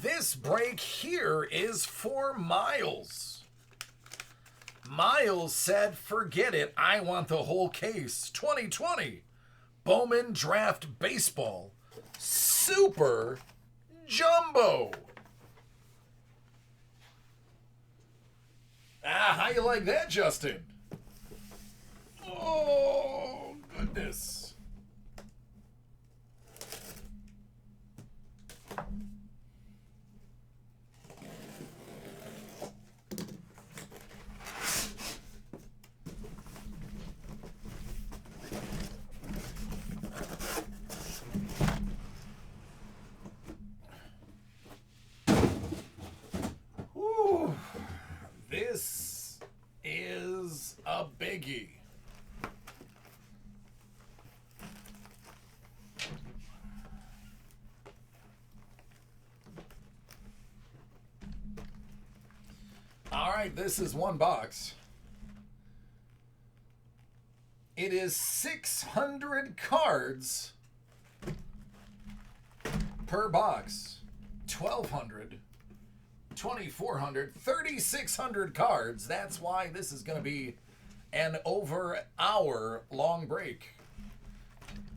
This break here is for Miles. Miles said, forget it, I want the whole case. 2020 Bowman Draft Baseball Super Jumbo. How you like that, Justin? Oh, goodness. Whew. This is a biggie. All right, this is one box. It is 600 cards per box. 1,200, 2,400, 3,600 cards. That's why this is going to be an over hour long break.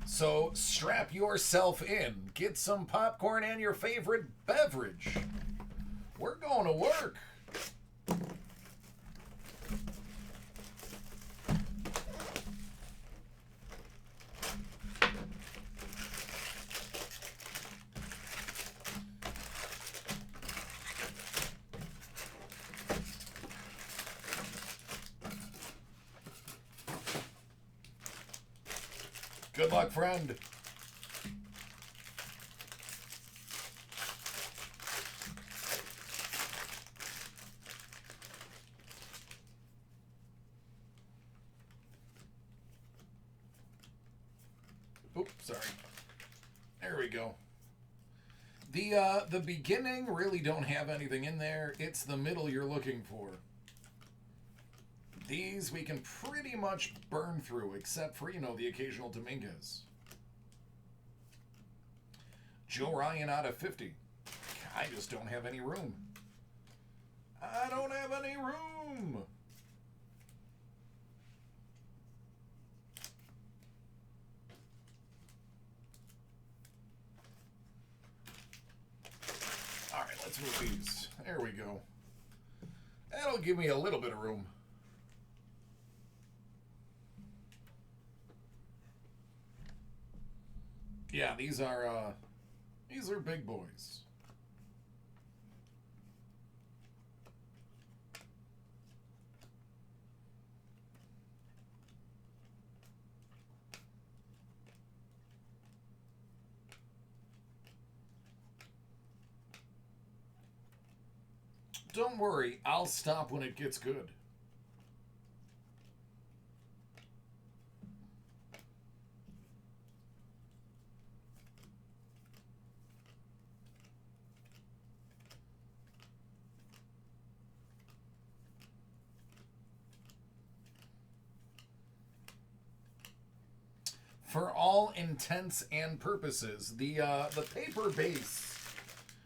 So strap yourself in. Get some popcorn and your favorite beverage. We're going to work. Good luck, friend. Oops, sorry. There we go. The beginning really don't have anything in there. It's the middle you're looking for. These we can pretty much burn through, except for, the occasional Dominguez. Joe Ryan out of 50. I just don't have any room. I don't have any room. All right, let's move these. There we go. That'll give me a little bit of room. Yeah, these are big boys. Don't worry, I'll stop when it gets good. For all intents and purposes, the paper base,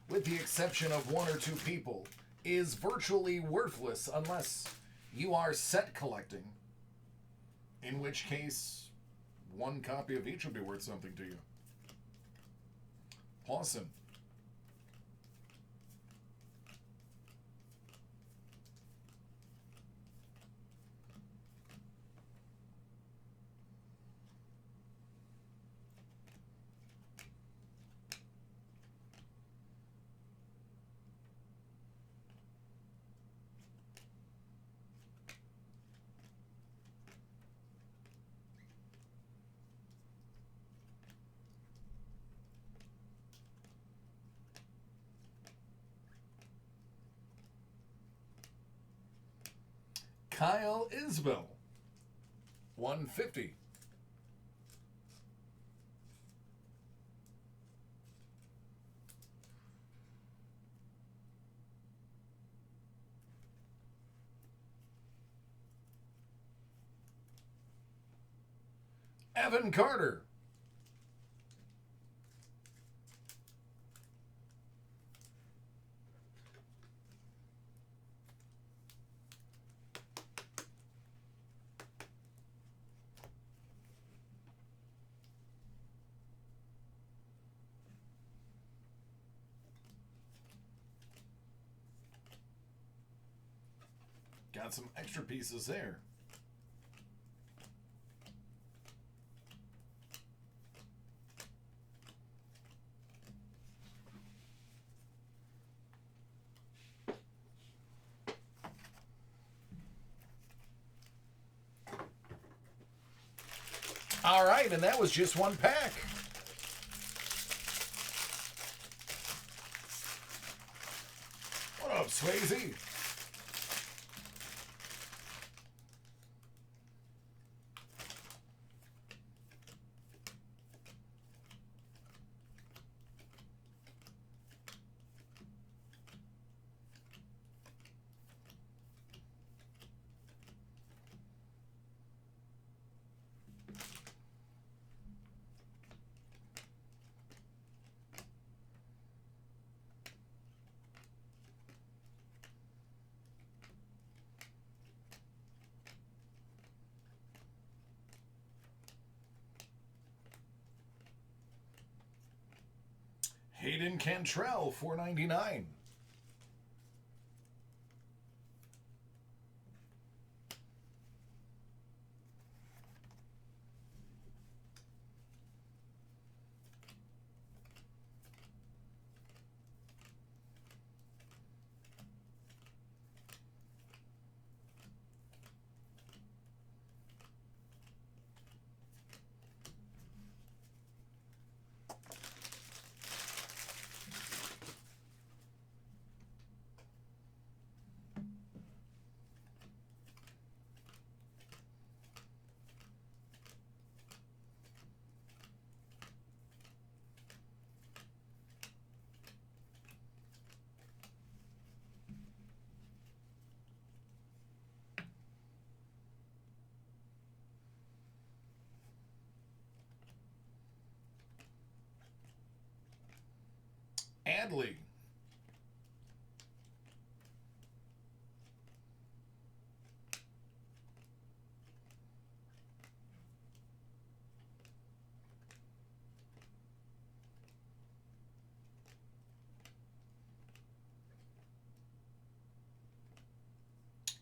with the exception of one or two people, is virtually worthless unless you are set collecting. In which case, one copy of each would be worth something to you. Awesome. Kyle Isbell, 150. Evan Carter, Got some extra pieces there. All right, and that was just one pack. What up, Swayze? Hayden Cantrell, $4.99. Adley.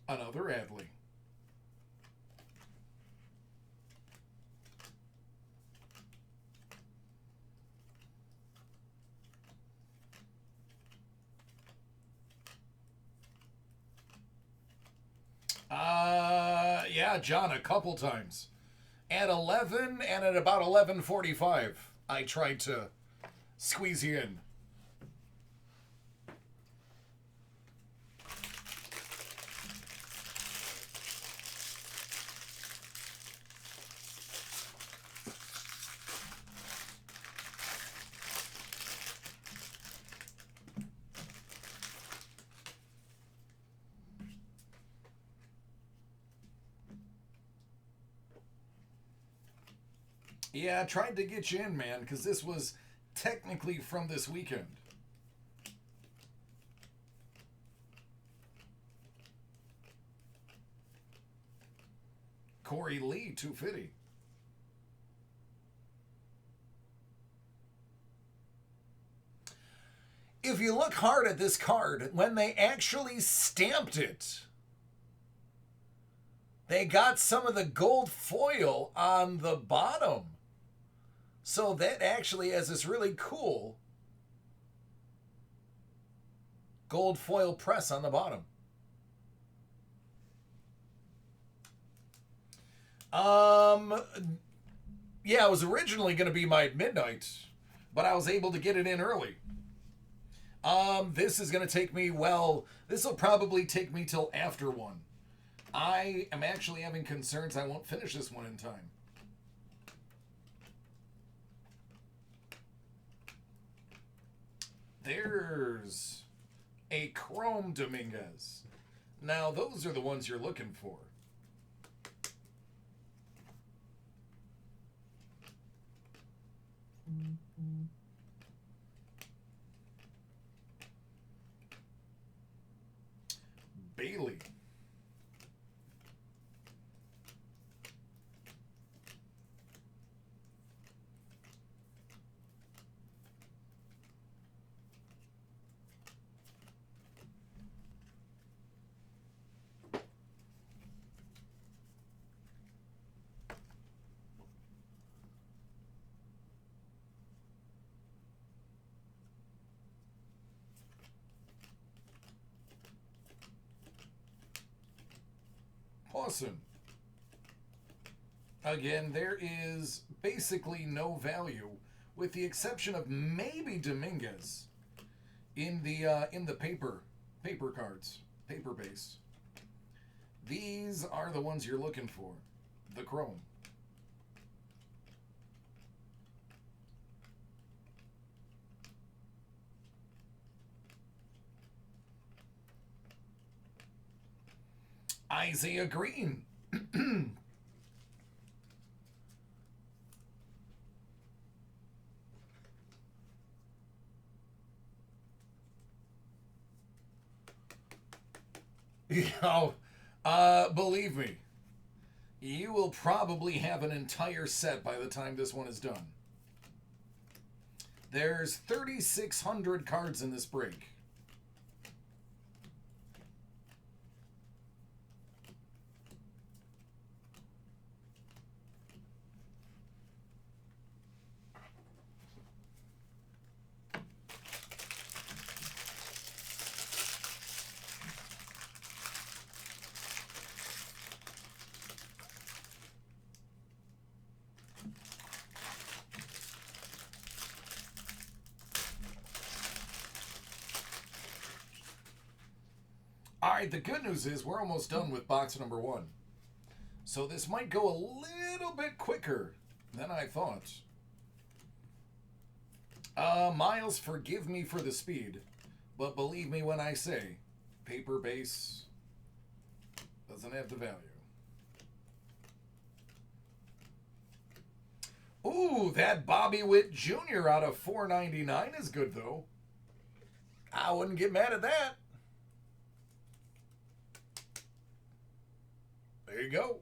Another Adley. Yeah, John, a couple times. At 11 and at about 11:45, I tried to squeeze you in. Yeah, I tried to get you in, man, because this was technically from this weekend. Corey Lee, 250. If you look hard at this card, when they actually stamped it, they got some of the gold foil on the bottom. So that actually has this really cool gold foil press on the bottom. Yeah, it was originally going to be my midnight, but I was able to get it in early. This is going to take me, well, this will probably take me till after 1. I am actually having concerns I won't finish this one in time. There's a Chrome Dominguez. Now, those are the ones you're looking for. Bailey. Awesome. Again, there is basically no value, with the exception of maybe Dominguez, in the paper cards, paper base. These are the ones you're looking for, the chrome. Isaiah Green. Believe me, you will probably have an entire set by the time this one is done. There's 3,600 cards in this break. All right, the good news is we're almost done with box number 1. So this might go a little bit quicker than I thought. Miles, forgive me for the speed, but believe me when I say paper base doesn't have the value. Ooh, that Bobby Witt Jr. out of $4.99 is good, though. I wouldn't get mad at that. There you go.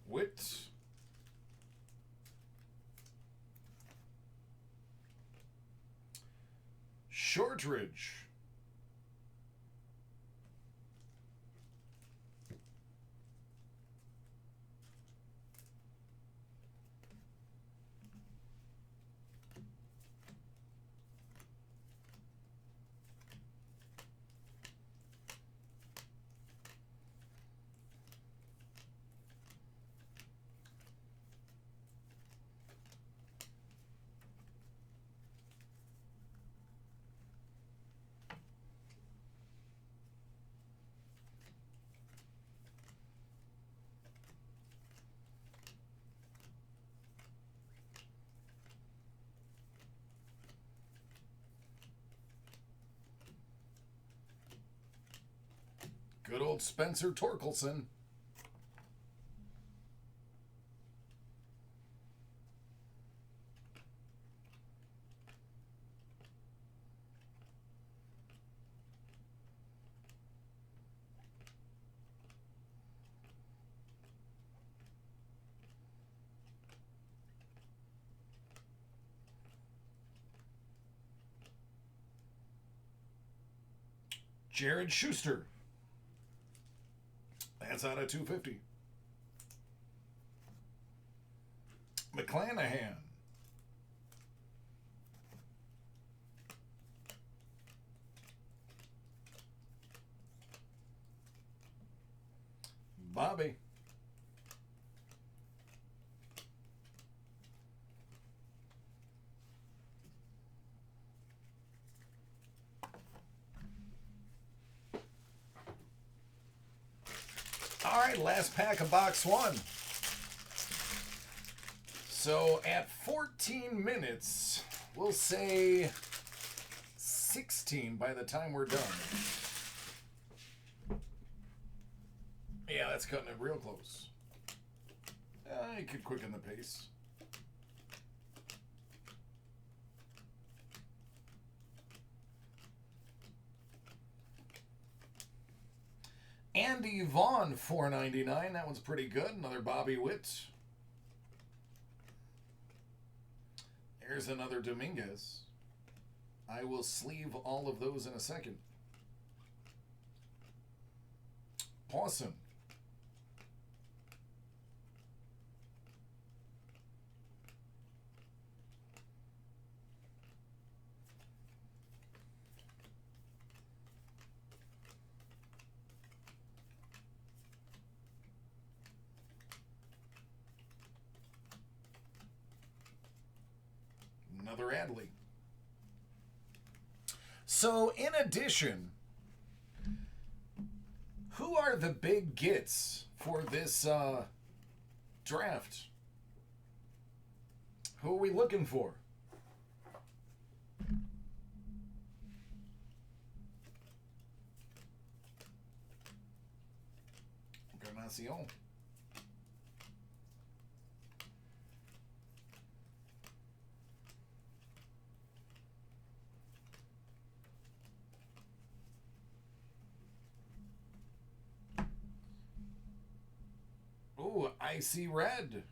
Witt. Shortridge. Good old Spencer Torkelson. Jared Schuster. That's out of 250. McClanahan. Bobby. All right, last pack of box 1. So at 14 minutes, we'll say 16 by the time we're done. Yeah, that's cutting it real close. You could quicken the pace. Andy Vaughn, $4.99. That one's pretty good. Another Bobby Witt. There's another Dominguez. I will sleeve all of those in a second. Awesome. Another Adley. So, in addition, who are the big gets for this draft? Who are we looking for? Encarnacion. Ooh, icy red.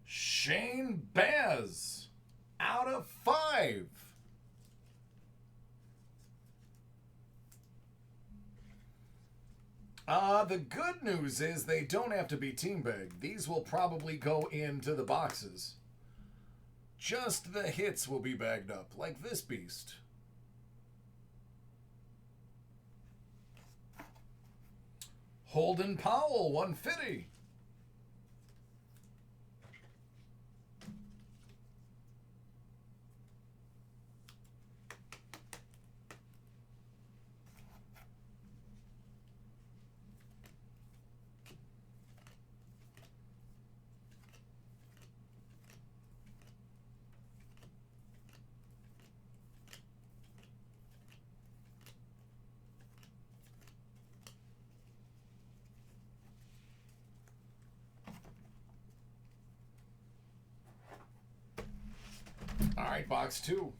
Shane Baz out of 5. The good news is they don't have to be team bagged. These will probably go into the boxes. Just the hits will be bagged up, like this beast. Holden Powell, 150. All right, box 2.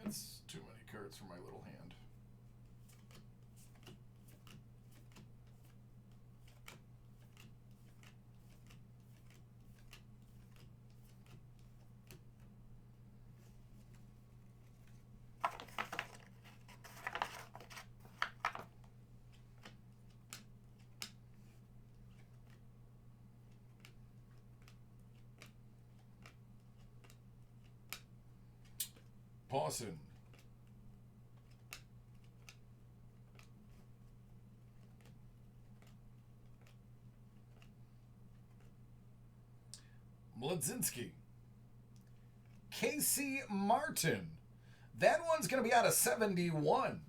It's too many cards for my little hand. Pawson. Mladzinski. Casey Martin. That one's going to be out of 71.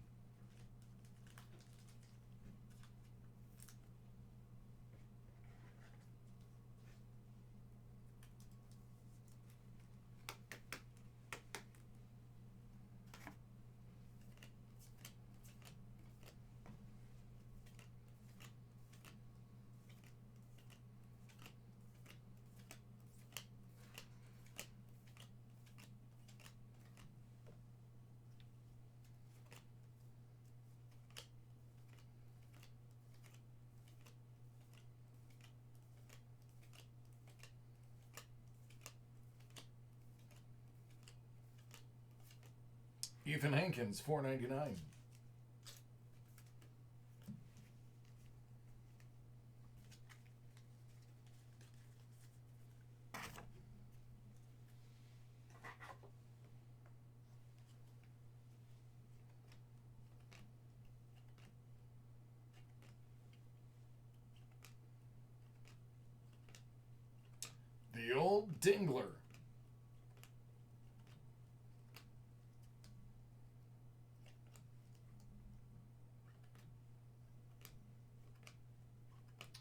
Ethan Hankins, $4.99. Kyle Dingler.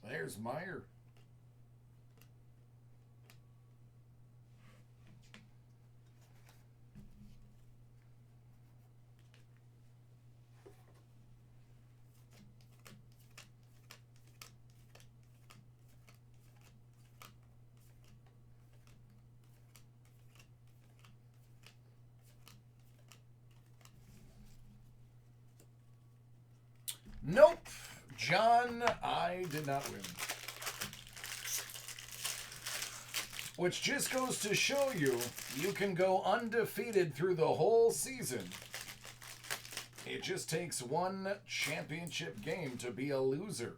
There's Meyer. Nope. John, I did not win. Which just goes to show you, you can go undefeated through the whole season. It just takes one championship game to be a loser.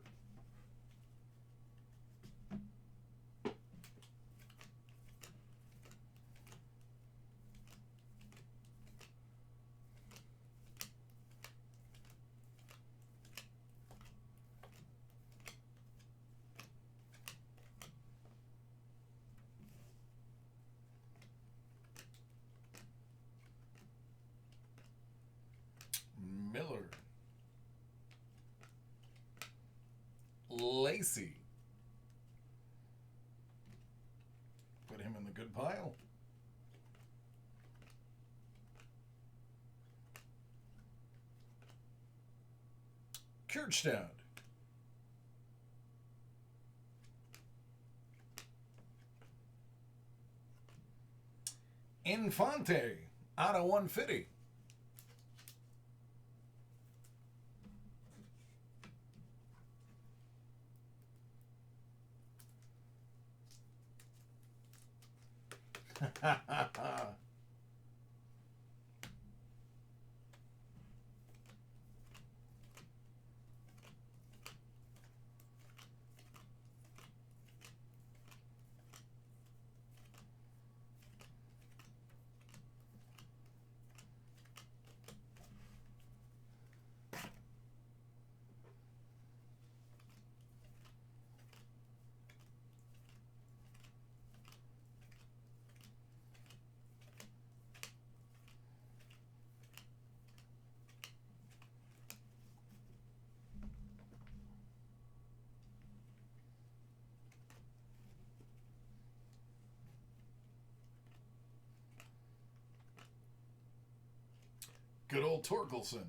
Miller. Lacey. Put him in the good pile. Kirchstad. Infante out of 150. Good old Torkelson.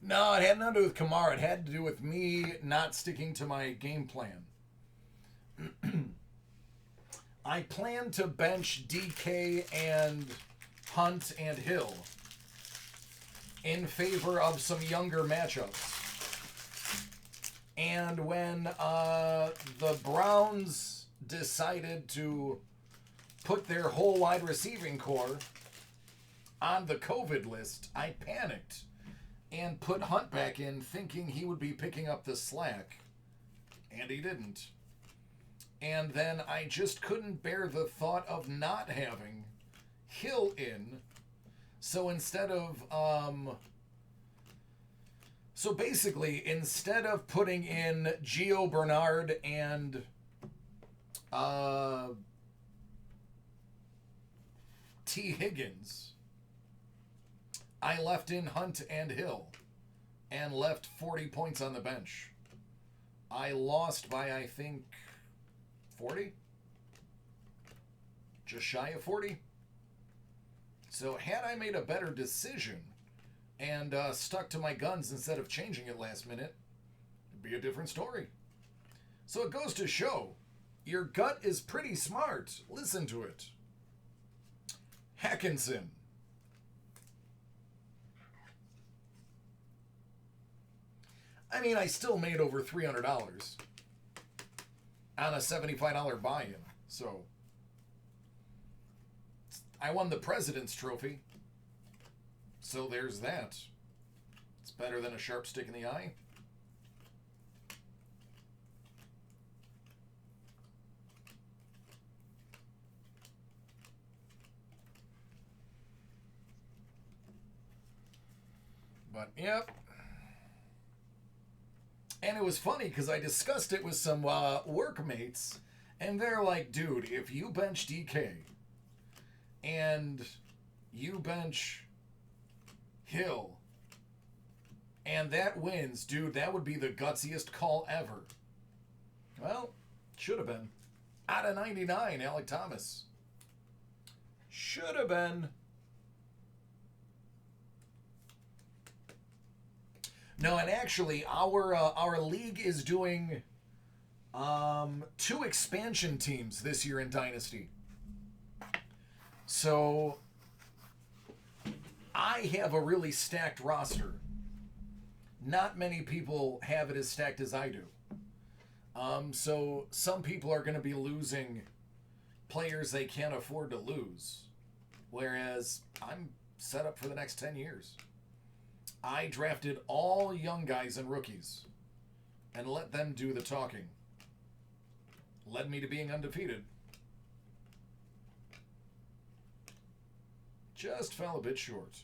No, it had nothing to do with Kamara. It had to do with me not sticking to my game plan. I planned to bench DK and Hunt and Hill in favor of some younger matchups. And when the Browns decided to put their whole wide receiving core on the COVID list, I panicked and put Hunt back in thinking he would be picking up the slack. And he didn't. And then I just couldn't bear the thought of not having Hill in. So instead of, so basically, instead of putting in Gio Bernard and T. Higgins, I left in Hunt and Hill and left 40 points on the bench. I lost by, I think, 40? Just shy of 40? So had I made a better decision and stuck to my guns instead of changing it last minute, it'd be a different story. So it goes to show, your gut is pretty smart. Listen to it. Hackinson. I mean, I still made over $300 on a $75 buy-in. So I won the President's Trophy. So there's that. It's better than a sharp stick in the eye. But, yep. And it was funny because I discussed it with some workmates, and they're like, dude, if you bench DK and you bench Hill and that wins, dude, that would be the gutsiest call ever. Well, should have been. Out of 99, Alec Thomas. Should have been. No, and actually, our league is doing 2 expansion teams this year in Dynasty. So I have a really stacked roster. Not many people have it as stacked as I do. So some people are going to be losing players they can't afford to lose, whereas I'm set up for the next 10 years. I drafted all young guys and rookies and let them do the talking. Led me to being undefeated. Just fell a bit short.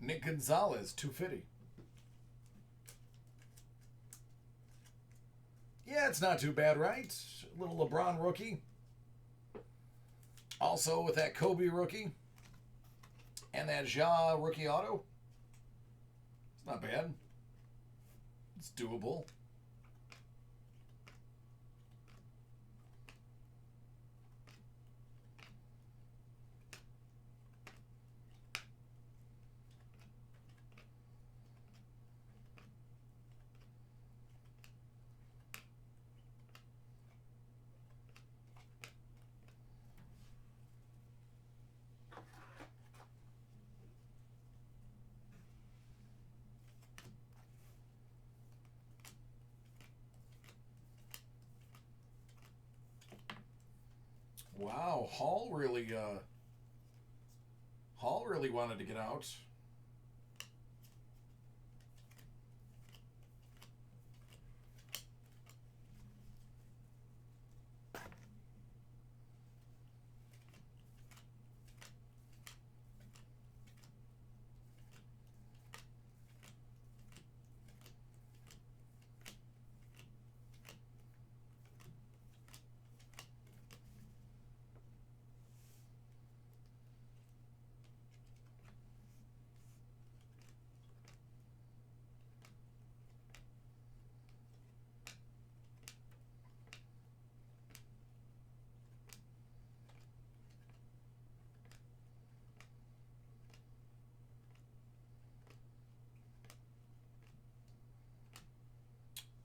Nick Gonzalez, 250. Yeah, it's not too bad, right? Little LeBron rookie. Also with that Kobe rookie. And that Ja rookie auto. It's not bad. It's doable. Wow, Hall really wanted to get out.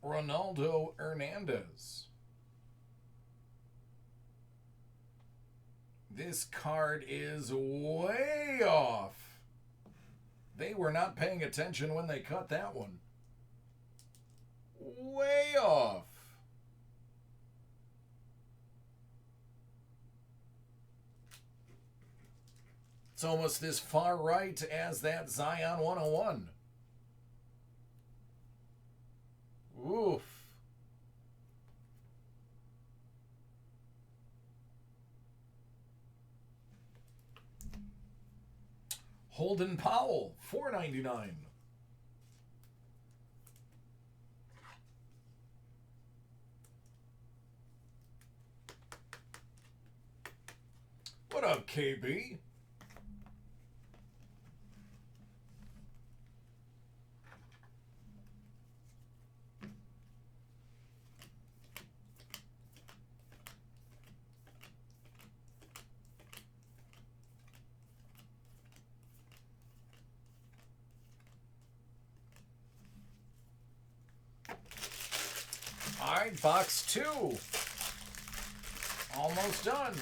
Ronaldo Hernandez. This card is way off. They were not paying attention when they cut that one. Way off. It's almost as far right as that Zion 101. Oof. Holden Powell, $4.99. What up, KB? All right, box 2. Almost done.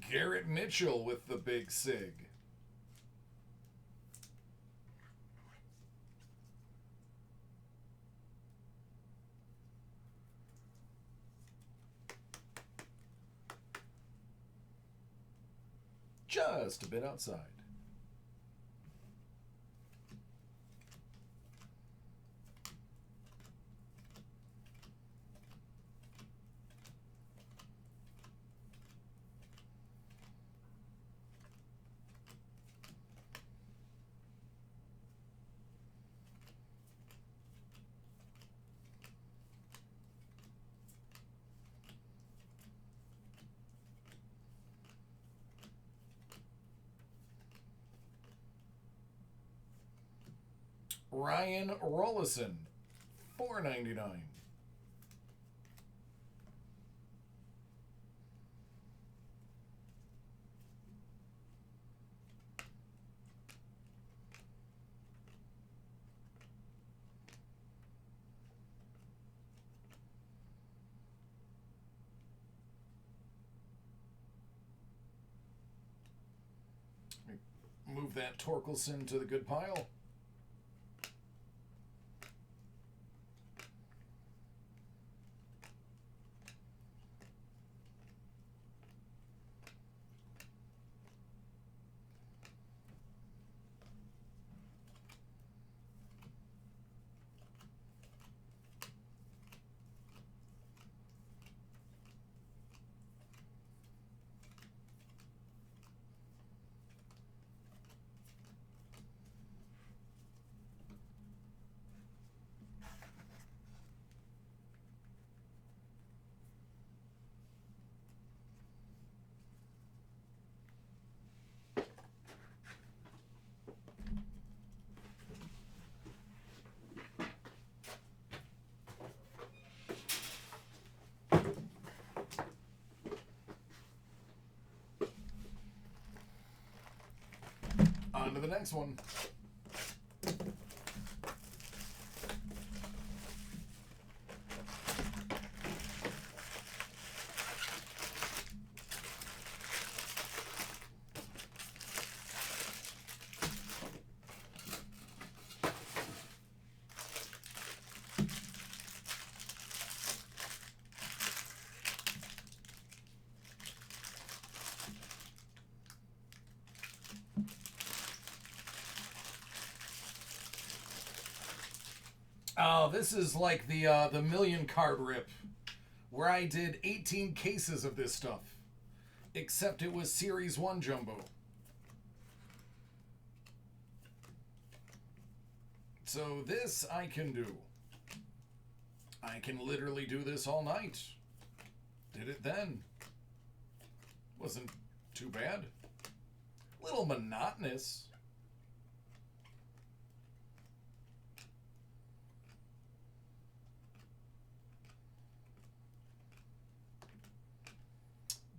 Garrett Mitchell with the big sig. Just a bit outside. Ryan Rollison, $4.99. Move that Torkelson to the good pile. On to the next one. Oh, this is like the million card rip, where I did 18 cases of this stuff, except it was Series 1 Jumbo. So this I can do. I can literally do this all night. Did it then. Wasn't too bad. Little monotonous.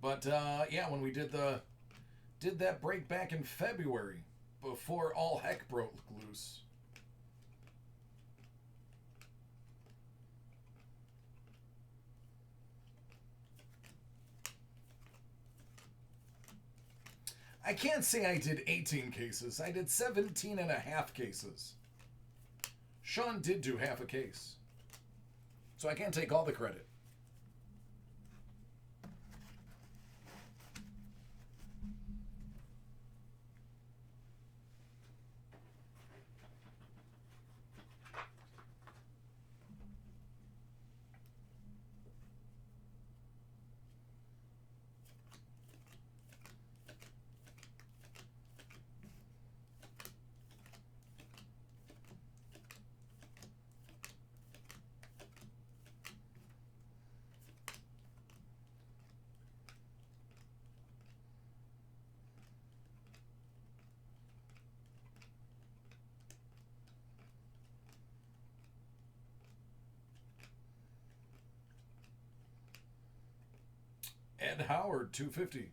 But yeah, when we did that break back in February, before all heck broke loose. I can't say I did 18 cases. I did 17 and a half cases. Sean did do half a case. So I can't take all the credit. Ed Howard, 250.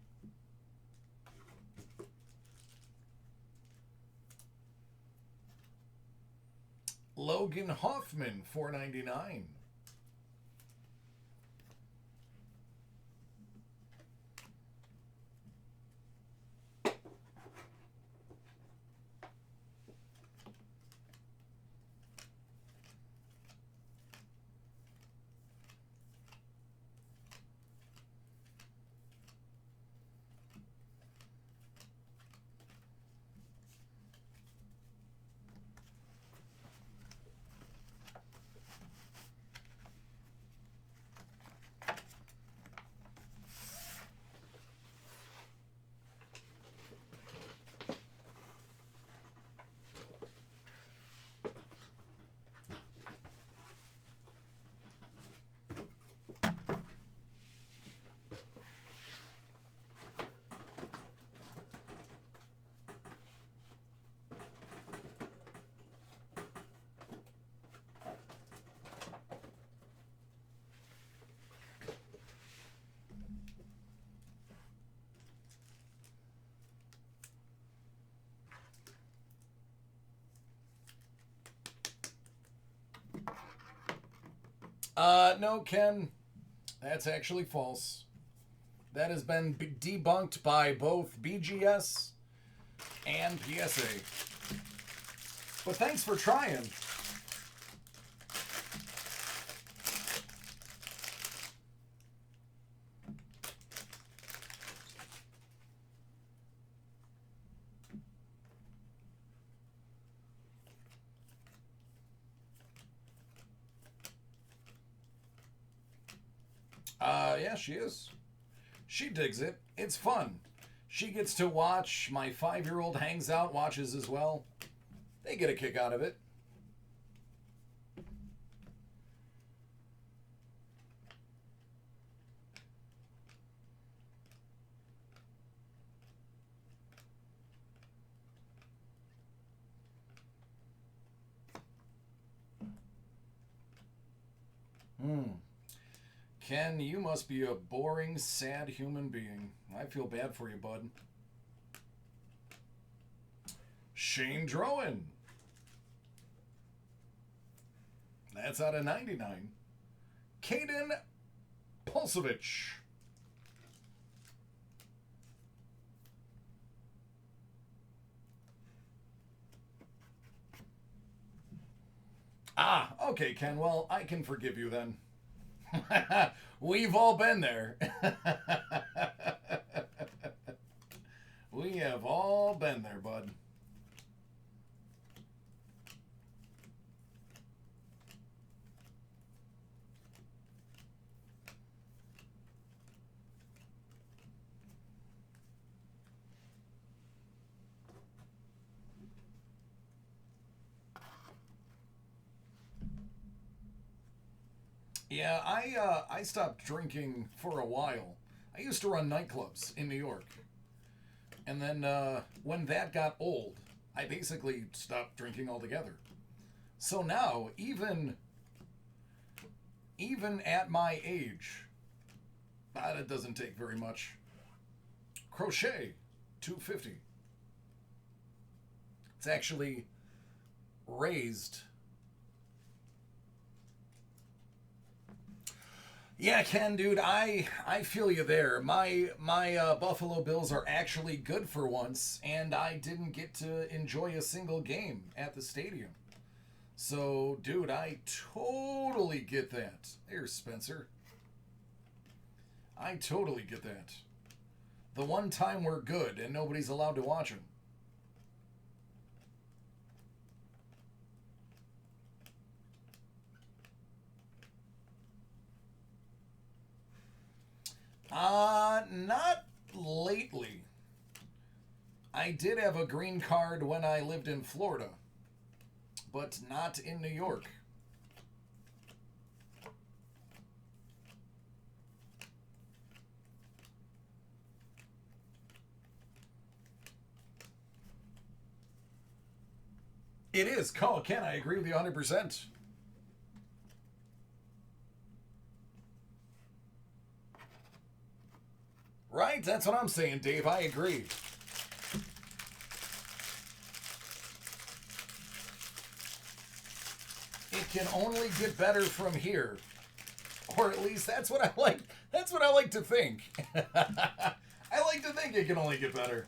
Logan Hoffman, 499. No, Ken, that's actually false. That has been debunked by both BGS and PSA. But thanks for trying. Yeah, she is. She digs it. It's fun. She gets to watch. My 5-year-old hangs out, watches as well. They get a kick out of it. Ken, you must be a boring, sad human being. I feel bad for you, bud. Shane Drowan. That's out of 99. Caden Pulsevich. Ah, okay, Ken. Well, I can forgive you then. We've all been there. We have all been there, bud. Yeah, I stopped drinking for a while. I used to run nightclubs in New York, and then when that got old, I basically stopped drinking altogether. So now, even at my age, That doesn't take very much. Crochet, 250. It's actually raised. Yeah, Ken, dude, I feel you there. My Buffalo Bills are actually good for once, and I didn't get to enjoy a single game at the stadium. So, dude, I totally get that. There's Spencer. I totally get that. The one time we're good and nobody's allowed to watch them. Not lately. I did have a green card when I lived in Florida, but not in New York. It is. Call Ken. I agree with you 100%. Right? That's what I'm saying, Dave. I agree. It can only get better from here. Or at least that's what I like. That's what I like to think. I like to think it can only get better.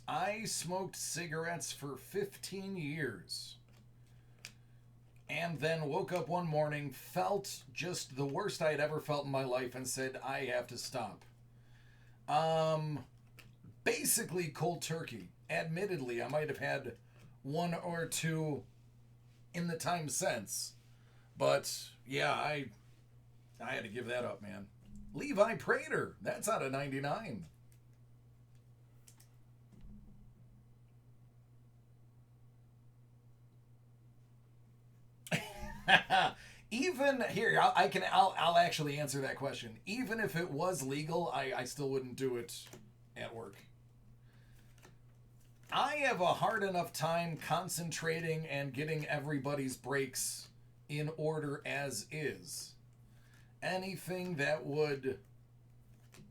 I smoked cigarettes for 15 years. And then woke up one morning, felt just the worst I had ever felt in my life, and said, I have to stop. Um, Basically cold turkey. Admittedly, I might have had one or two in the time since. But yeah, I had to give that up, man. Levi Prater, that's out of 99. Even here, I'll actually answer that question. Even if it was legal, I still wouldn't do it at work. I have a hard enough time concentrating and getting everybody's breaks in order as is. Anything that would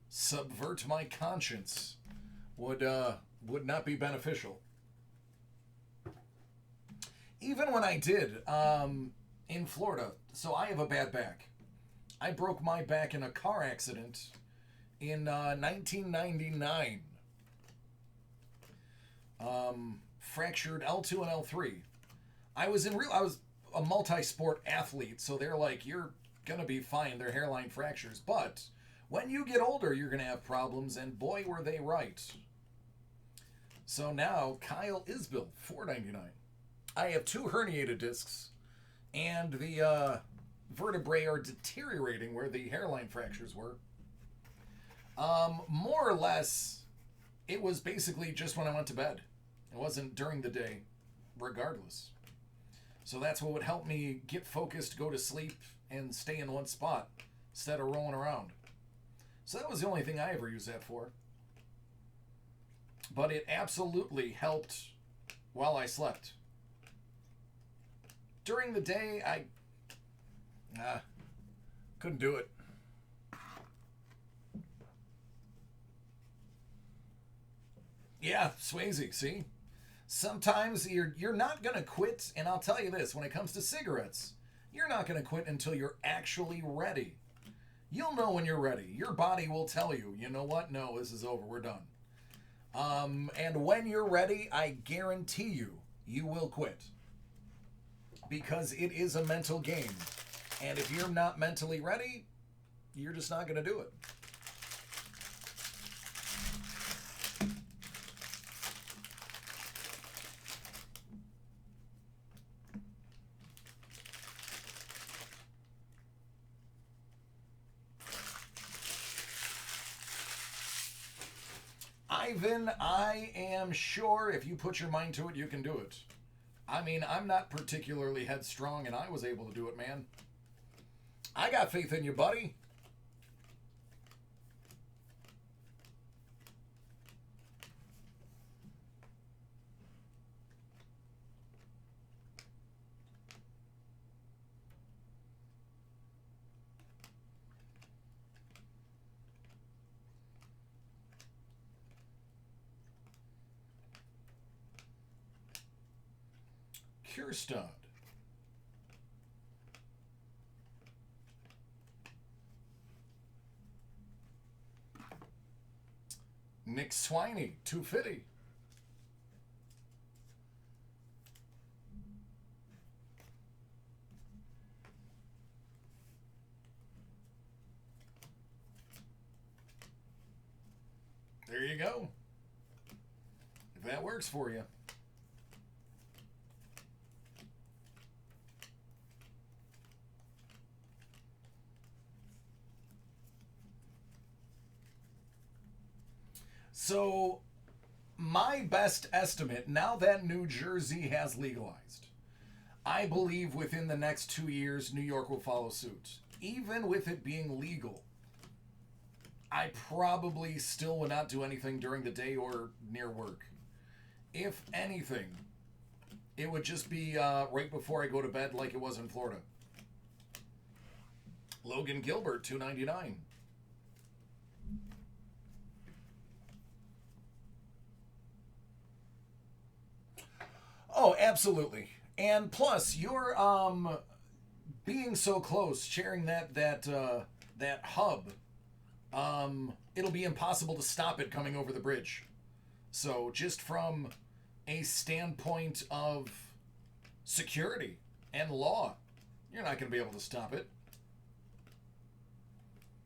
subvert my conscience would not be beneficial. Even when I did in Florida, so I have a bad back. I broke my back in a car accident in 1999. Fractured L2 and L3. I was a multi-sport athlete, so they're like, you're gonna be fine. They're hairline fractures, but when you get older, you're gonna have problems, and boy, were they right. So now Kyle Isbill, $4.99. I have two herniated discs, and the vertebrae are deteriorating where the hairline fractures were. More or less, it was basically just when I went to bed. It wasn't during the day, regardless. So that's what would help me get focused, go to sleep, and stay in one spot instead of rolling around. So that was the only thing I ever used that for. But it absolutely helped while I slept. During the day, I couldn't do it. Yeah, Swayze, see? Sometimes you're not going to quit, and I'll tell you this, when it comes to cigarettes, you're not going to quit until you're actually ready. You'll know when you're ready. Your body will tell you, you know what? No, this is over. We're done. And when you're ready, I guarantee you will quit. Because it is a mental game. And if you're not mentally ready, you're just not going to do it. Ivan, I am sure if you put your mind to it, you can do it. I mean, I'm not particularly headstrong, and I was able to do it, man. I got faith in you, buddy. Kierstad. Nick Swiney, 250. There you go. If that works for you. So, my best estimate, now that New Jersey has legalized, I believe within the next 2 years, New York will follow suit. Even with it being legal, I probably still would not do anything during the day or near work. If anything, it would just be right before I go to bed like it was in Florida. Logan Gilbert, $2.99. Oh, absolutely. And plus, you're being so close, sharing that hub. It'll be impossible to stop it coming over the bridge. So, just from a standpoint of security and law, you're not going to be able to stop it.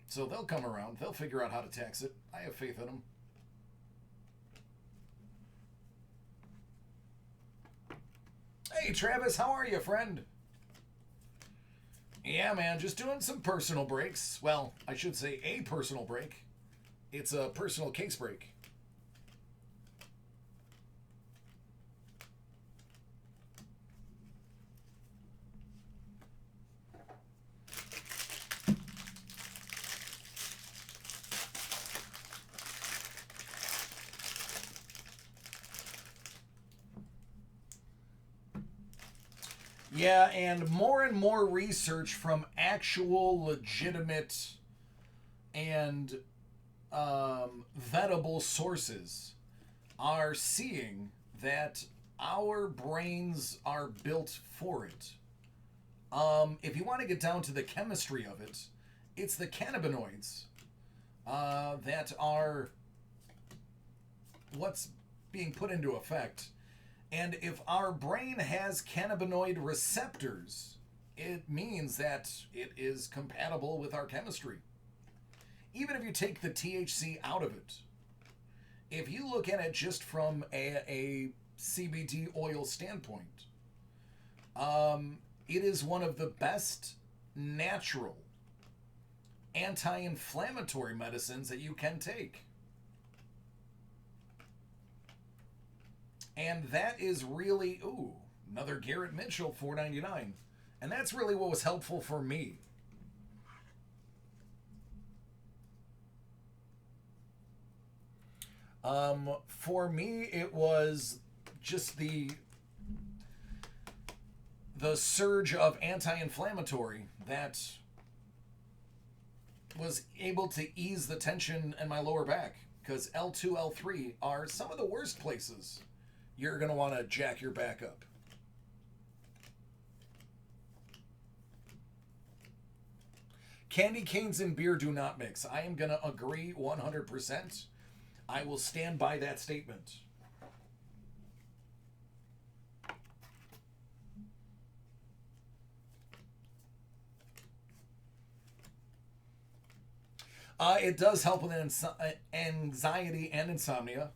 So they'll come around. They'll figure out how to tax it. I have faith in them. Hey, Travis, how are you, friend? Yeah, man, just doing some personal breaks. Well, I should say a personal break. It's a personal case break. Yeah, and more research from actual legitimate and vettable sources are seeing that our brains are built for it. If you want to get down to the chemistry of it, it's the cannabinoids that are what's being put into effect. And if our brain has cannabinoid receptors, it means that it is compatible with our chemistry. Even if you take the THC out of it, if you look at it just from a CBD oil standpoint, it is one of the best natural anti-inflammatory medicines that you can take. And that is really, another Garrett Mitchell, $4.99. And that's really what was helpful for me. For me, it was just the surge of anti-inflammatory that was able to ease the tension in my lower back. Because L2, L3 are some of the worst places you're going to want to jack your back up. Candy canes and beer do not mix. I am going to agree 100%. I will stand by that statement. It does help with anxiety and insomnia.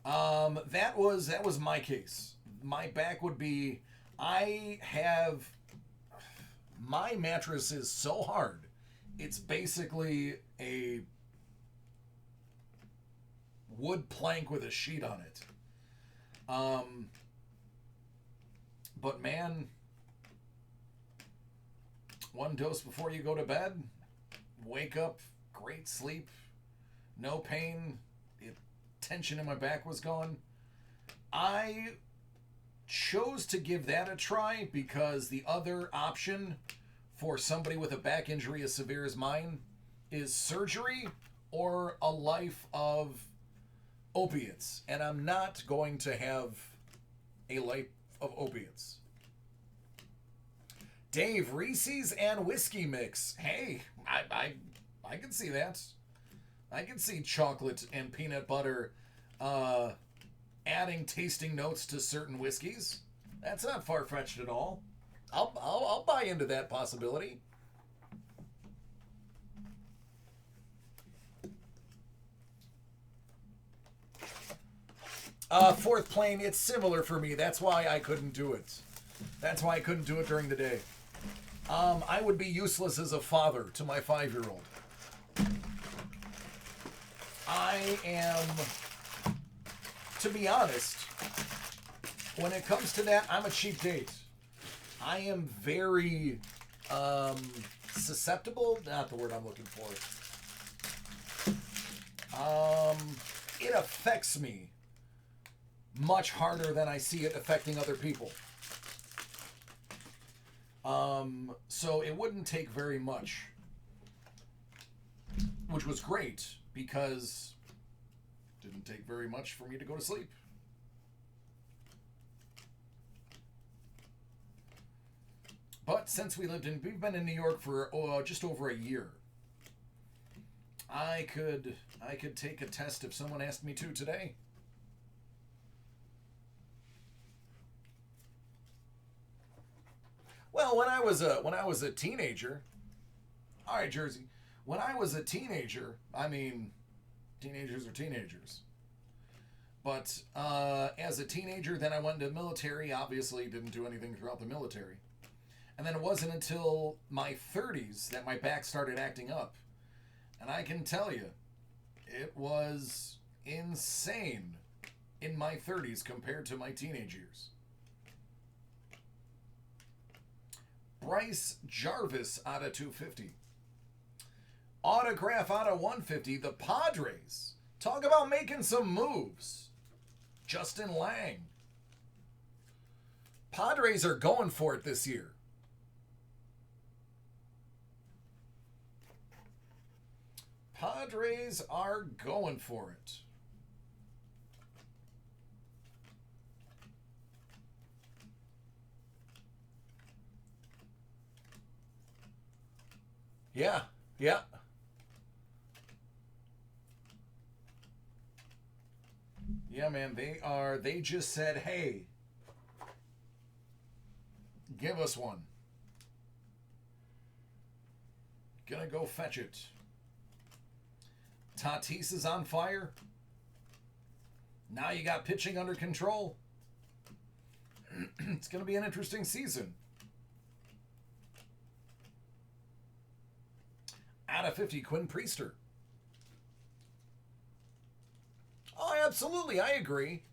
That was my case. My back would be, my mattress is so hard. It's basically a wood plank with a sheet on it. But man, one dose before you go to bed, wake up, great sleep, no pain, the tension in my back was gone. I chose to give that a try because the other option for somebody with a back injury as severe as mine is surgery or a life of opiates. And I'm not going to have a life of opiates. Dave, Reese's and whiskey mix. Hey, I can see that. I can see chocolate and peanut butter adding tasting notes to certain whiskeys. That's not far-fetched at all. I'll buy into that possibility. Fourth plane, it's similar for me. That's why I couldn't do it. That's why I couldn't do it during the day. I would be useless as a father to my 5-year-old. I am, to be honest, when it comes to that, I'm a cheap date. I am very susceptible, not the word I'm looking for. It affects me much harder than I see it affecting other people. So it wouldn't take very much, which was great because it didn't take very much for me to go to sleep. But since we've been in New York for just over a year, I could take a test if someone asked me to today. Well, when I was a teenager, all right, Jersey. When I was a teenager, I mean, teenagers are teenagers. But as a teenager, then I went into the military. Obviously, didn't do anything throughout the military. And then it wasn't until my 30s that my back started acting up. And I can tell you, it was insane in my 30s compared to my teenage years. Bryce Jarvis out of 250. Autograph out of 150. The Padres. Talk about making some moves. Justin Lang. Padres are going for it this year. Padres are going for it. Yeah, yeah. Yeah, man, they just said, hey, give us one. Gonna go fetch it. Tatis is on fire. Now you got pitching under control. It's gonna be an interesting season. Out of 50, Quinn Priester. Oh, absolutely, I agree.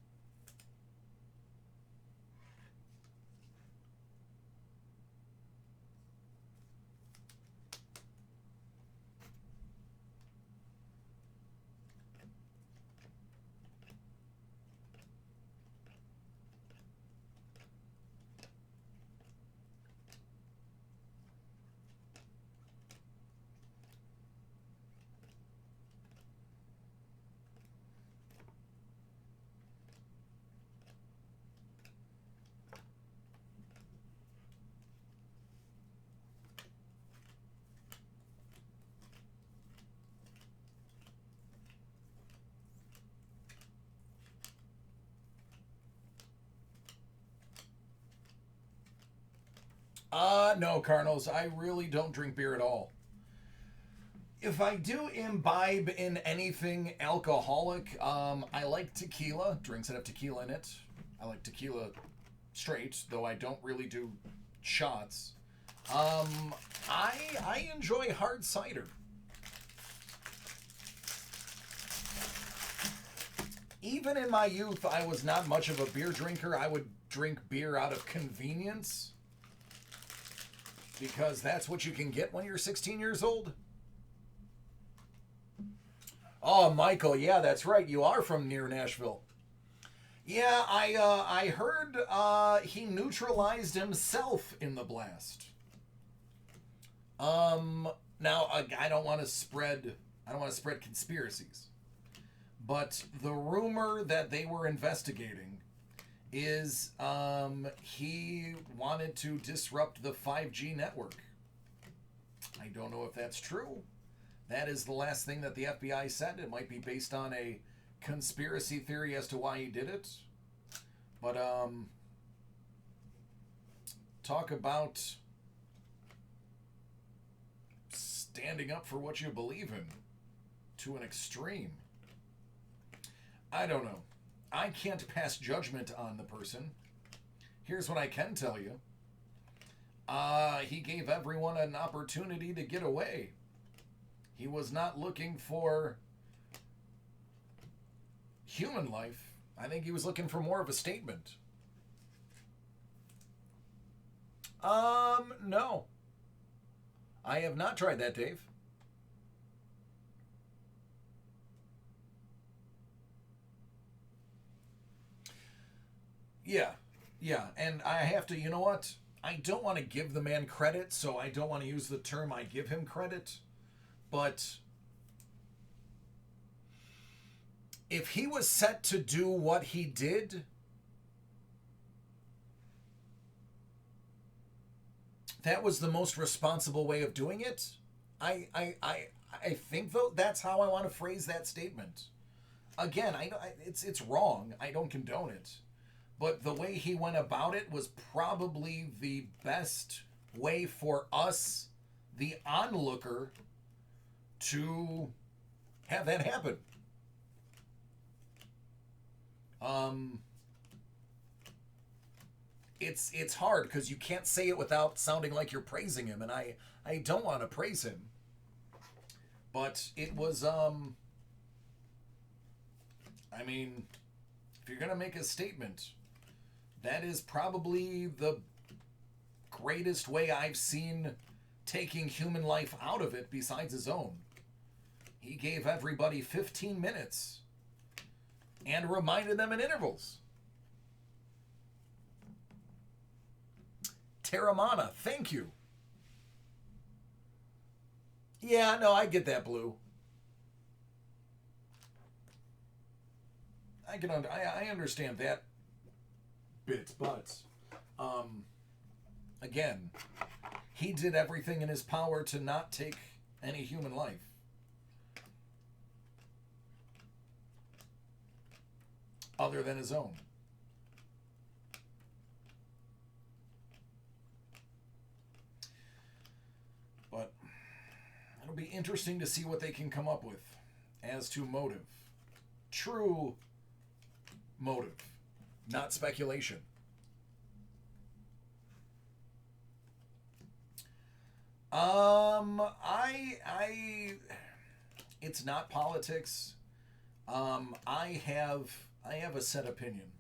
No, Cardinals, I really don't drink beer at all. If I do imbibe in anything alcoholic, I like tequila, drinks that have tequila in it. I like tequila straight, though I don't really do shots. I enjoy hard cider. even in my youth, I was not much of a beer drinker. I would drink beer out of convenience because that's what you can get when you're 16 years old. Oh, Michael, yeah, that's right. You are from near Nashville. Yeah, I heard he neutralized himself in the blast. Now I don't want to spread conspiracies, but the rumor that they were investigating is he wanted to disrupt the 5G network. I don't know if that's true. That is the last thing that the FBI said. It might be based on a conspiracy theory as to why he did it. But talk about standing up for what you believe in to an extreme. I don't know. I can't pass judgment on the person. Here's what I can tell you. He gave everyone an opportunity to get away. He was not looking for human life. I think he was looking for more of a statement. No. I have not tried that, Dave. Yeah, and I have to, you know what? I don't want to give the man credit, so I don't want to use the term I give him credit. But if he was set to do what he did, that was the most responsible way of doing it. I think though that's how I want to phrase that statement. Again, it's wrong. I don't condone it, but the way he went about it was probably the best way for us, the onlooker, to have that happen. It's hard because you can't say it without sounding like you're praising him, and I don't want to praise him, but it was I mean, if you're gonna make a statement, that is probably the greatest way I've seen taking human life out of it besides his own. He gave everybody 15 minutes and reminded them in intervals. Terramana, thank you. Yeah, no, I get that, Blue. I understand that bit, but again, he did everything in his power to not take any human life. Other than his own. But it'll be interesting to see what they can come up with as to motive. True motive, not speculation. I it's not politics. I have a set opinion.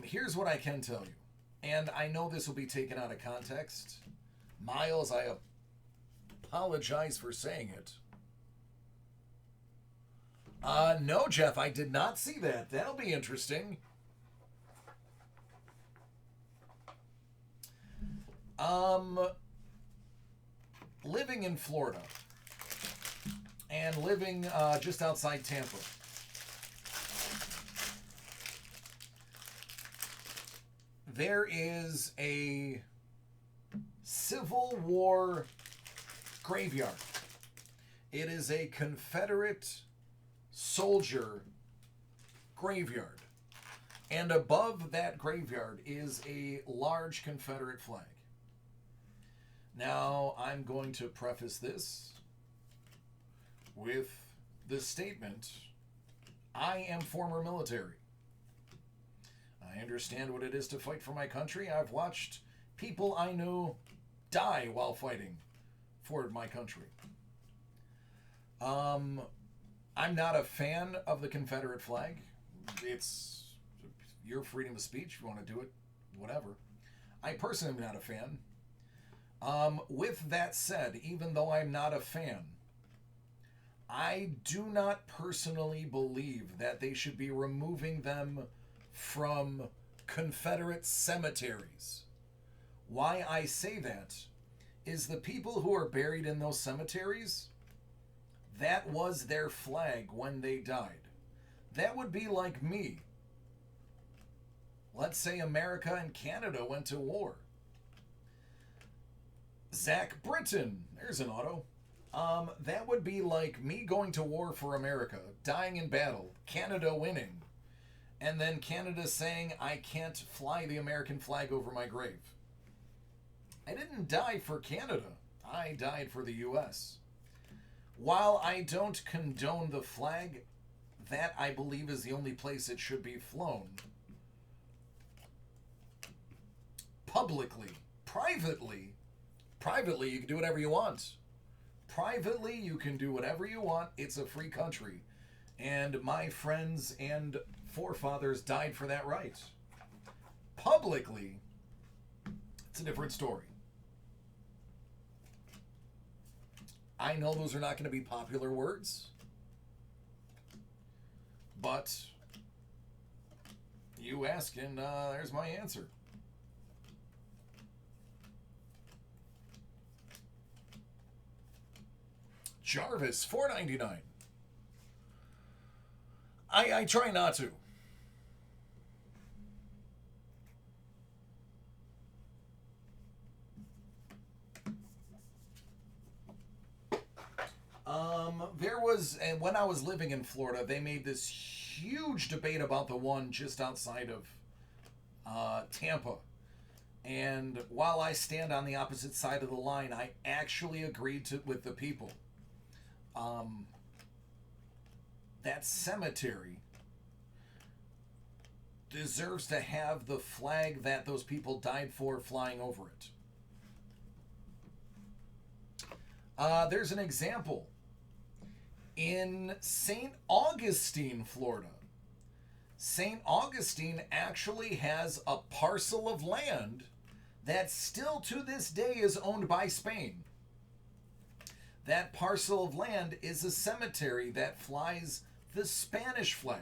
Here's what I can tell you. And I know this will be taken out of context. Miles, I apologize for saying it. No, Jeff, I did not see that. That'll be interesting. Living in Florida and living just outside Tampa. There is a Civil War graveyard. It is a Confederate soldier graveyard. And above that graveyard is a large Confederate flag. Now, I'm going to preface this with the statement, I am former military. I understand what it is to fight for my country. I've watched people I know die while fighting for my country. I'm not a fan of the Confederate flag. It's your freedom of speech. If you want to do it, whatever. I personally am not a fan. With that said, even though I'm not a fan, I do not personally believe that they should be removing them from Confederate cemeteries. Why I say that is the people who are buried in those cemeteries, that was their flag when they died. That would be like me. Let's say America and Canada went to war. Zach Britton, there's an auto. That would be like me going to war for America, dying in battle, Canada winning, and then Canada saying I can't fly the American flag over my grave. I didn't die for Canada. I died for the U.S. While I don't condone the flag, that I believe is the only place it should be flown. Publicly, privately, you can do whatever you want. Privately, you can do whatever you want. It's a free country. And my friends and forefathers died for that right. Publicly, it's a different story. I know those are not going to be popular words, but you ask and there's my answer. Jarvis, $4.99. I try not to. There was, and when I was living in Florida, they made this huge debate about the one just outside of Tampa. And while I stand on the opposite side of the line, I actually agreed with the people. That cemetery deserves to have the flag that those people died for flying over it. There's an example in St. Augustine, Florida. St. Augustine actually has a parcel of land that still to this day is owned by Spain. That parcel of land is a cemetery that flies the Spanish flag.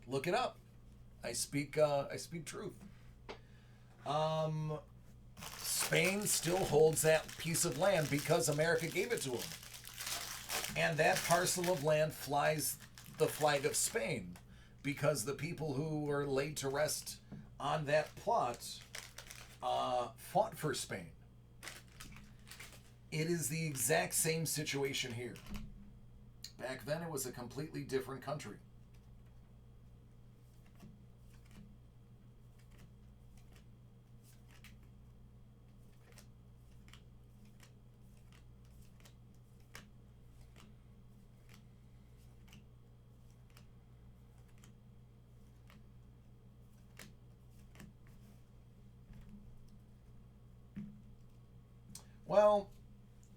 Look it up. I speak truth. Spain still holds that piece of land because America gave it to them. And that parcel of land flies the flag of Spain because the people who were laid to rest on that plot fought for Spain. It is the exact same situation here. Back then, it was a completely different country. Well,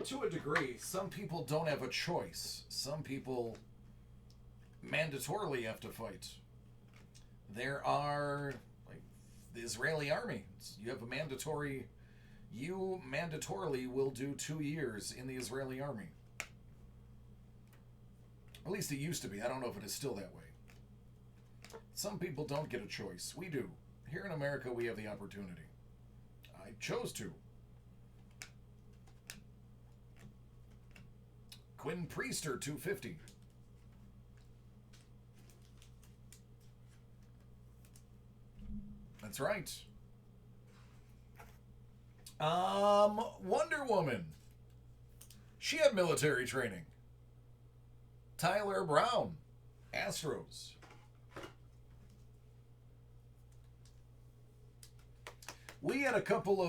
to a degree, some people don't have a choice. Some people mandatorily have to fight. There are, like, the Israeli army. You have a mandatory. You mandatorily will do 2 years in the Israeli army. At least it used to be. I don't know if it is still that way. Some people don't get a choice. We do. Here in America, we have the opportunity. I chose to. Quinn Priester, $2.50. That's right. Wonder Woman. She had military training. Tyler Brown, Astros. We had a couple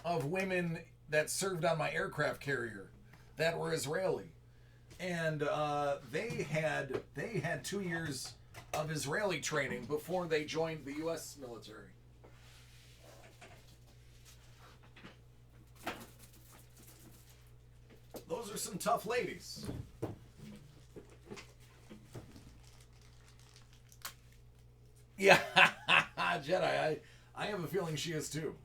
of women that served on my aircraft carrier that were Israeli, and they had 2 years of Israeli training before they joined the U.S. military. Those are some tough ladies. Yeah, Jedi. I have a feeling she is too.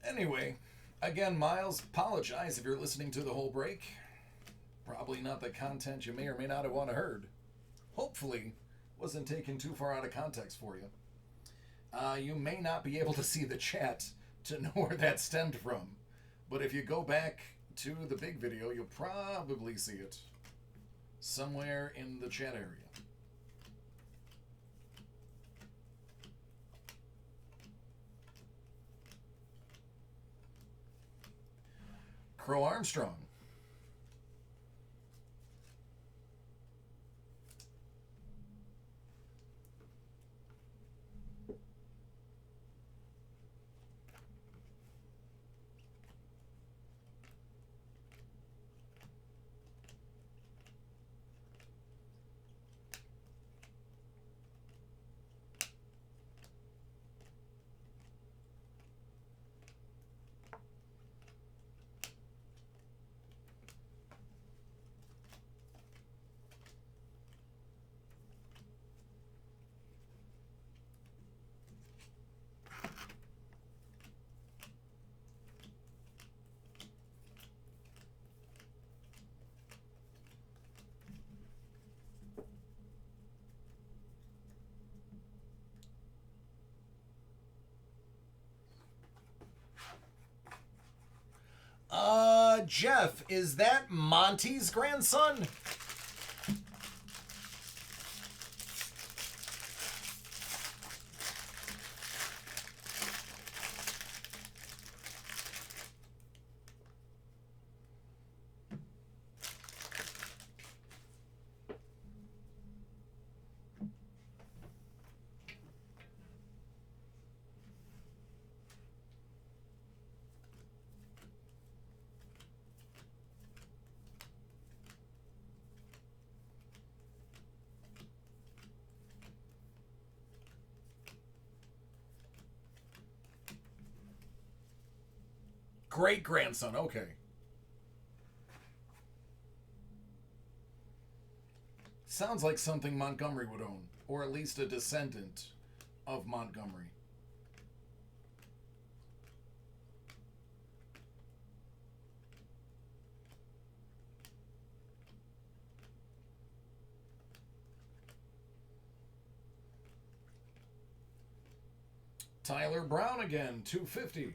Anyway, again, Miles, apologize if you're listening to the whole break. Probably not the content you may or may not have want to heard. Hopefully, wasn't taken too far out of context for you. You may not be able to see the chat to know where that stemmed from, but if you go back to the big video, you'll probably see it somewhere in the chat area. Crow Armstrong. Jeff, is that Monty's grandson? Great grandson, okay. Sounds like something Montgomery would own, or at least a descendant of Montgomery. Tyler Brown again, 250.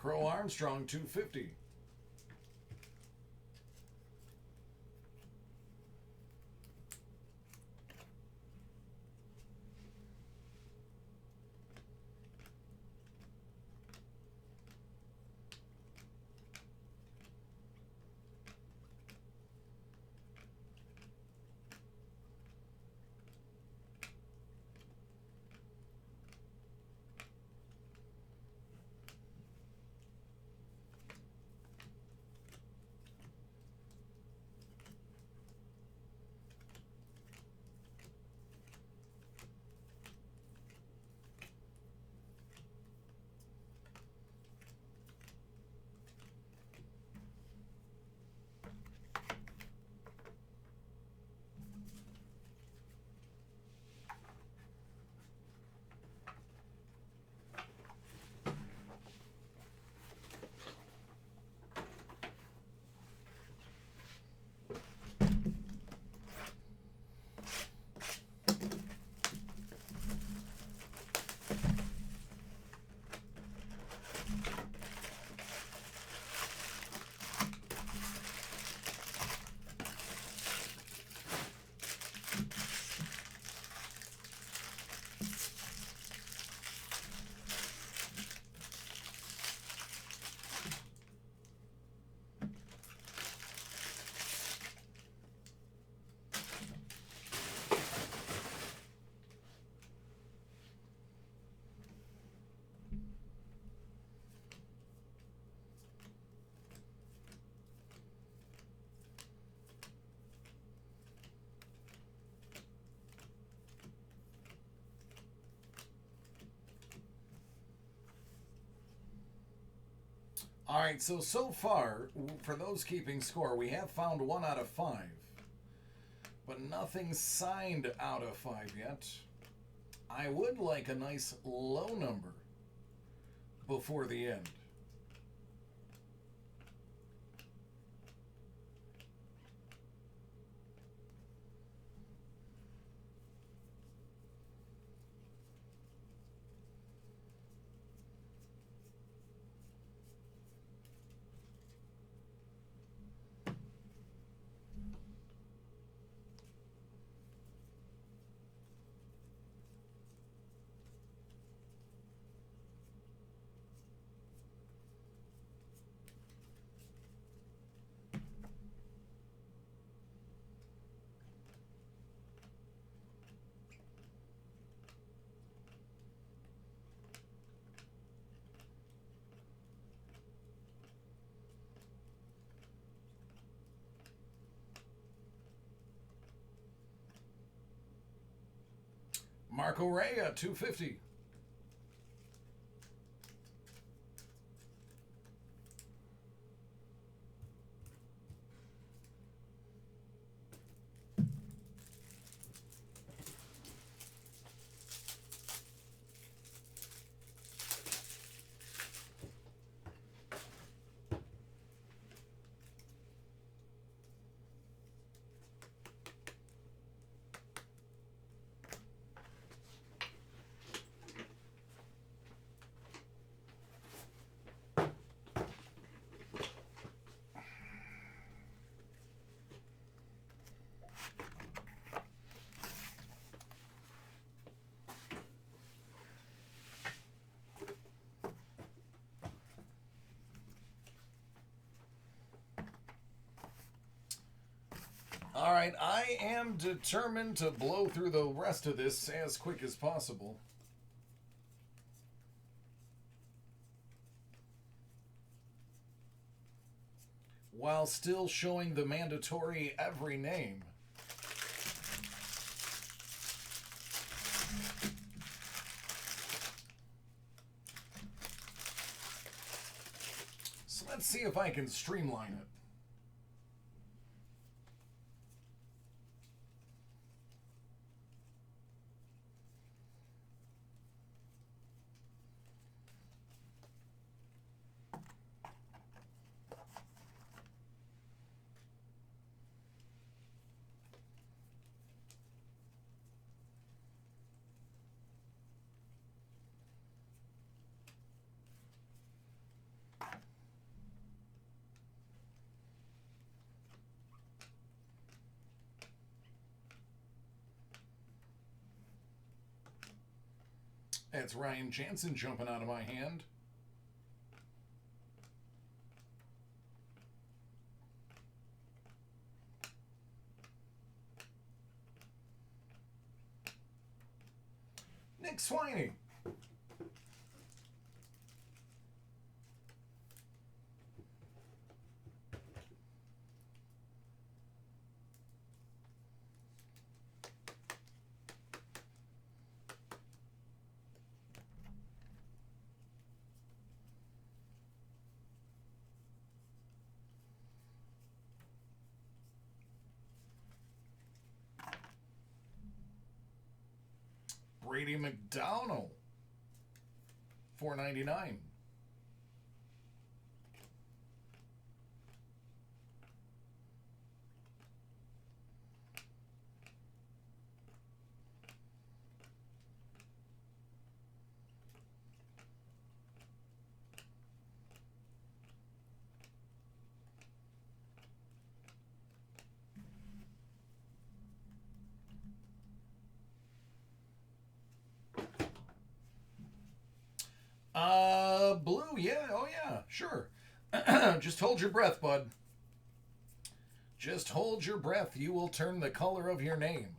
Crow Armstrong, 250. All right, so far, for those keeping score, we have found 1 out of 5. But nothing signed out of 5 yet. I would like a nice low number before the end. Marco Rea, 250. All right, I am determined to blow through the rest of this as quick as possible. While still showing the mandatory every name. So let's see if I can streamline it. That's Ryan Jansen jumping out of my hand. Nick Swiney. Brady McDonald, $4.99. Blue, yeah, oh yeah, sure. Just hold your breath, bud. Just hold your breath. You will turn the color of your name.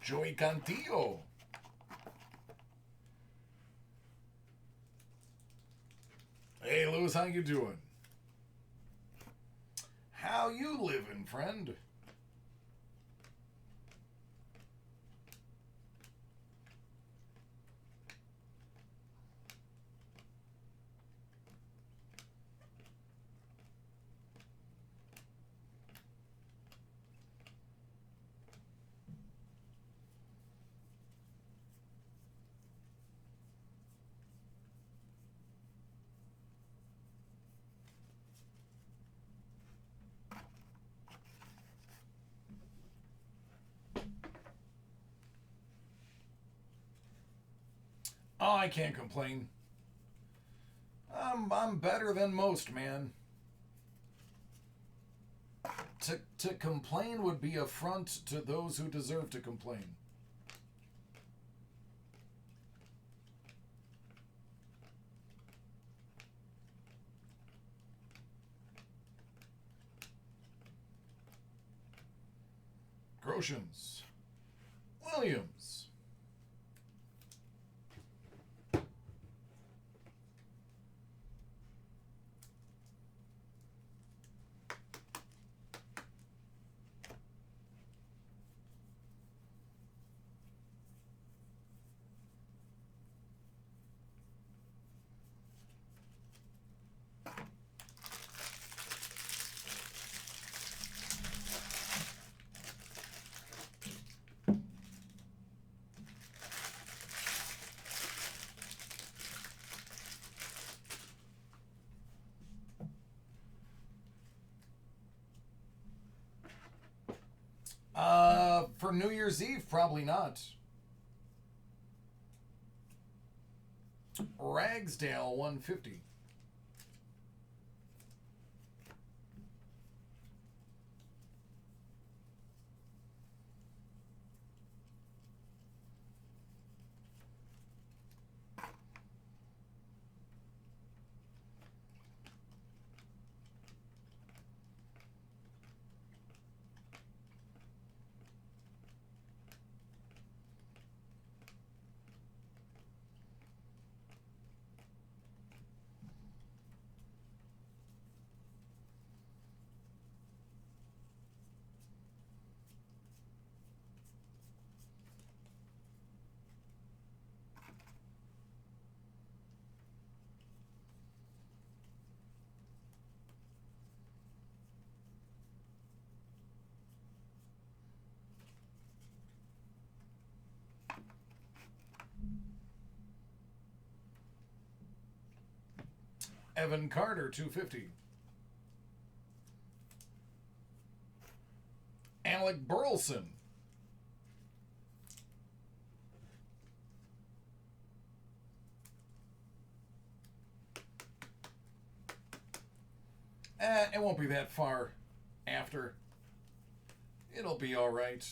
Joey Cantillo. Hey, Lewis, how you doing? How you living, friend? Oh, I can't complain. I'm better than most, man. To complain would be affront to those who deserve to complain. Groshans. Williams. For New Year's Eve, probably not. Ragsdale 150. Evan Carter 250. Alec Burleson. It won't be that far after. It'll be all right.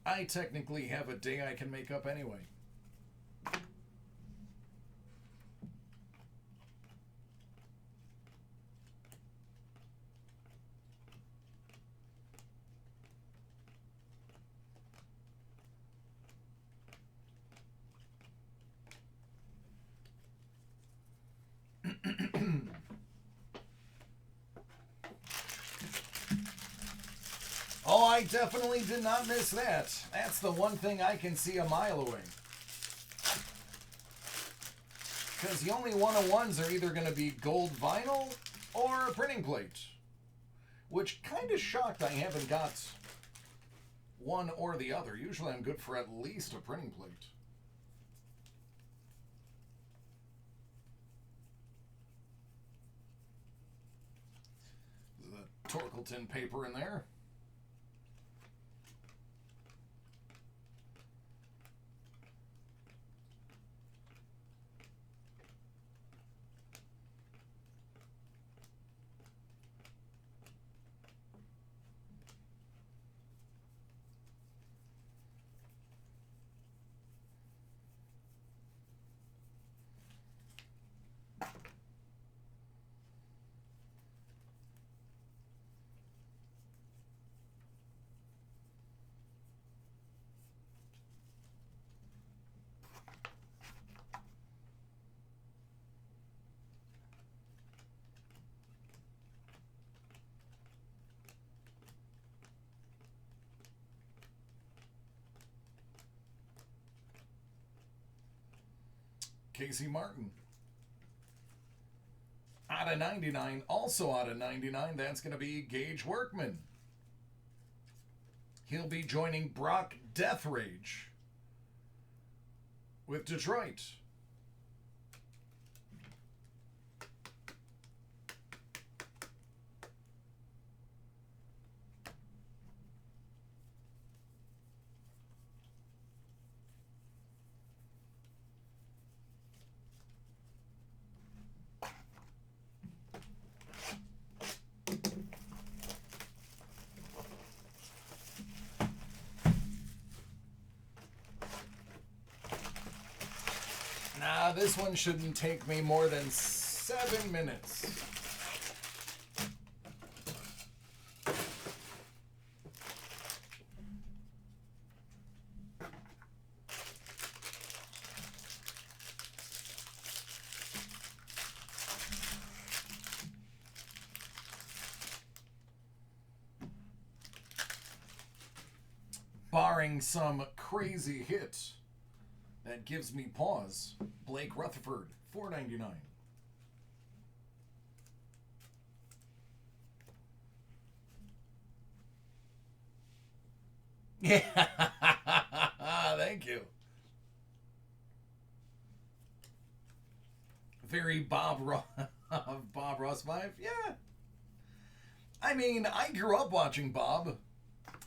I technically have a day I can make up anyway. Oh, I definitely did not miss that. That's the one thing I can see a mile away. Because the only one-on-ones are either going to be gold vinyl or a printing plate. Which kind of shocked I haven't got one or the other. Usually I'm good for at least a printing plate. There's a Torkelton paper in there. Casey Martin. Out of 99, also out of 99, that's going to be Gage Workman. He'll be joining Brock Deathrage with Detroit. Nah, this one shouldn't take me more than 7 minutes. Barring some crazy hit that gives me pause. Blake Rutherford, $4.99. Yeah, thank you. Very Bob Ross vibe. Yeah. I mean, I grew up watching Bob.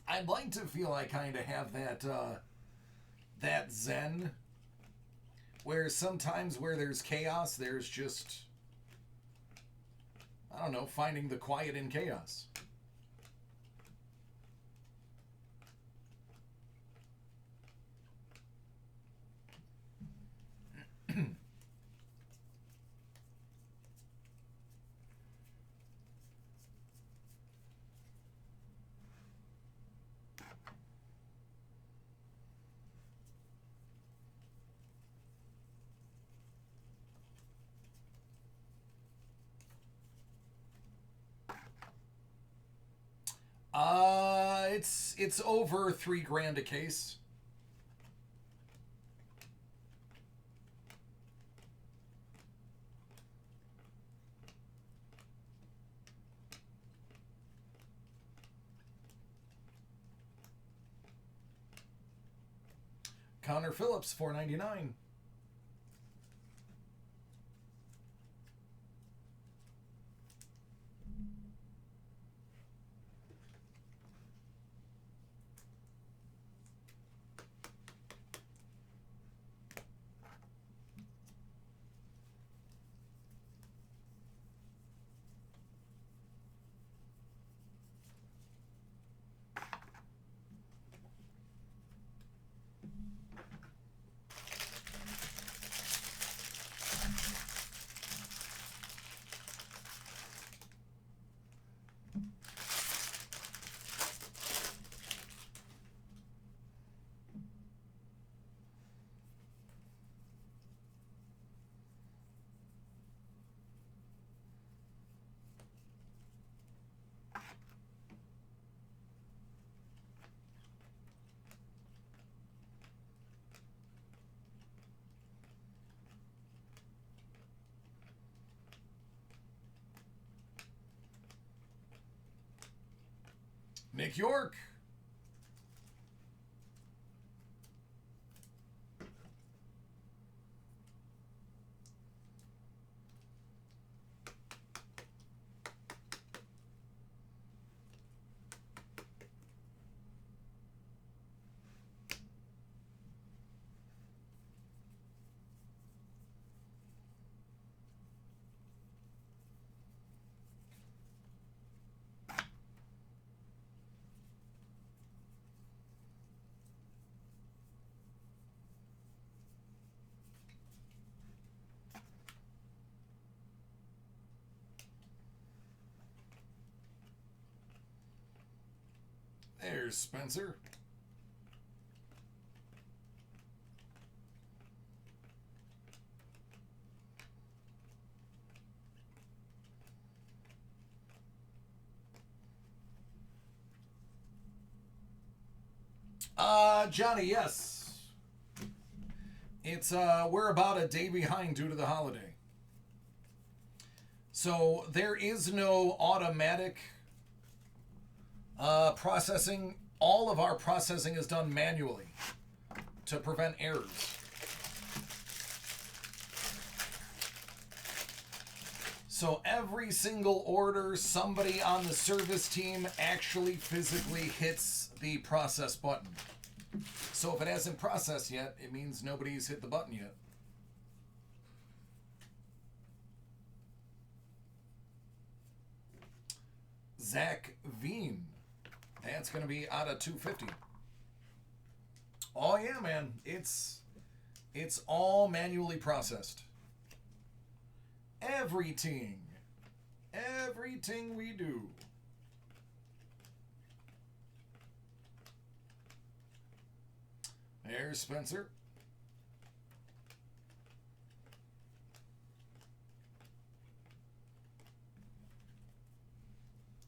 I'd like to feel I kind of have that zen where sometimes where there's chaos, there's just, I don't know, finding the quiet in chaos. It's over $3,000 a case. Connor Phillips, $4.99. Nick York. There's Spencer. Johnny, yes. It's we're about a day behind due to the holiday. So there is no automatic processing. All of our processing is done manually to prevent errors. So every single order, somebody on the service team actually physically hits the process button. So if it hasn't processed yet, it means nobody's hit the button yet. Zach Veen. That's going to be out of 250. Oh yeah, man. It's all manually processed. Everything we do. There's Spencer.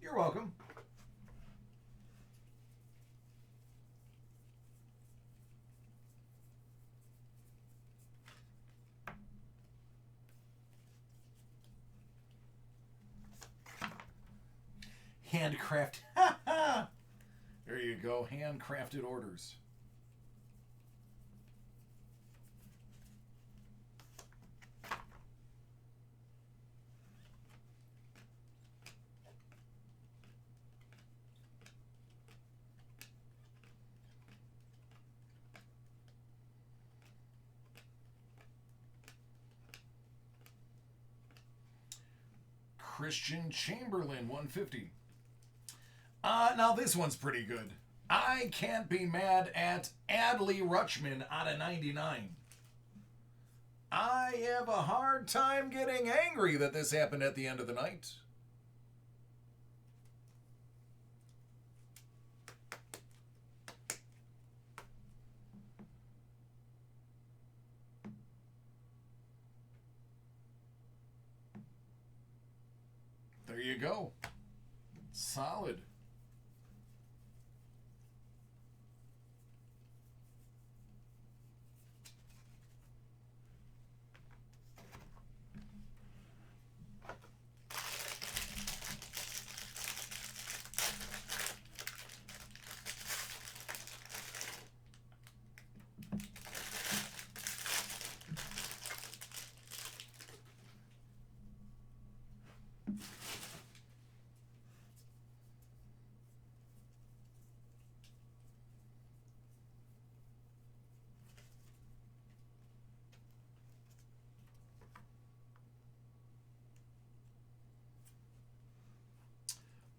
You're welcome. Handcraft. There you go. Handcrafted orders. Christian Chamberlain, 150. Now this one's pretty good. I can't be mad at Adley Rutschman out of 99. I have a hard time getting angry that this happened at the end of the night. There you go. Solid.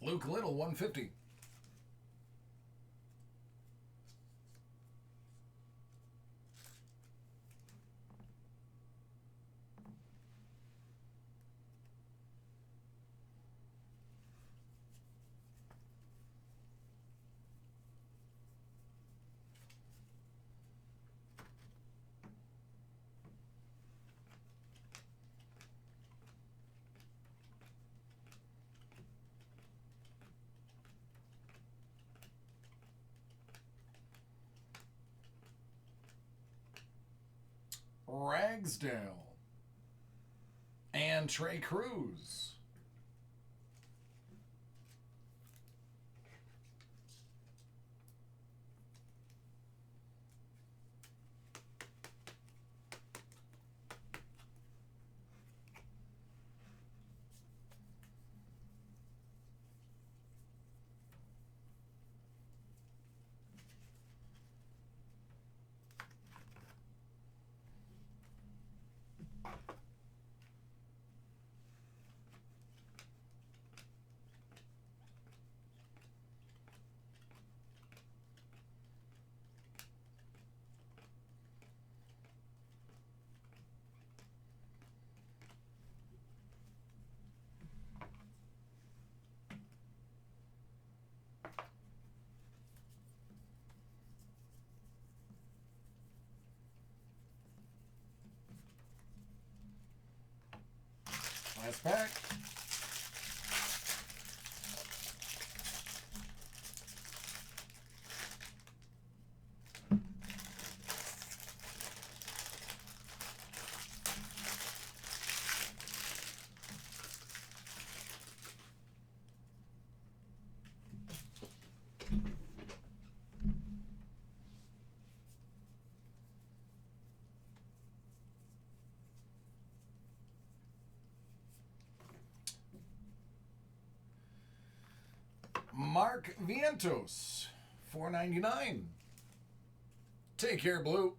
Luke Little, 150. Ragsdale. And Trey Cruz. Last pack. Mark Vientos, $4.99. Take care, Blue.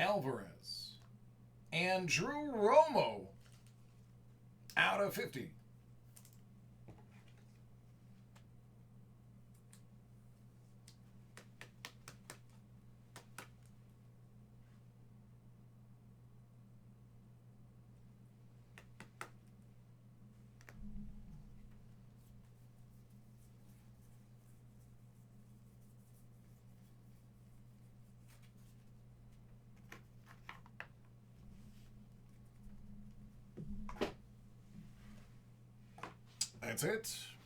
Alvarez. Andrew Romo out of 50. That's it.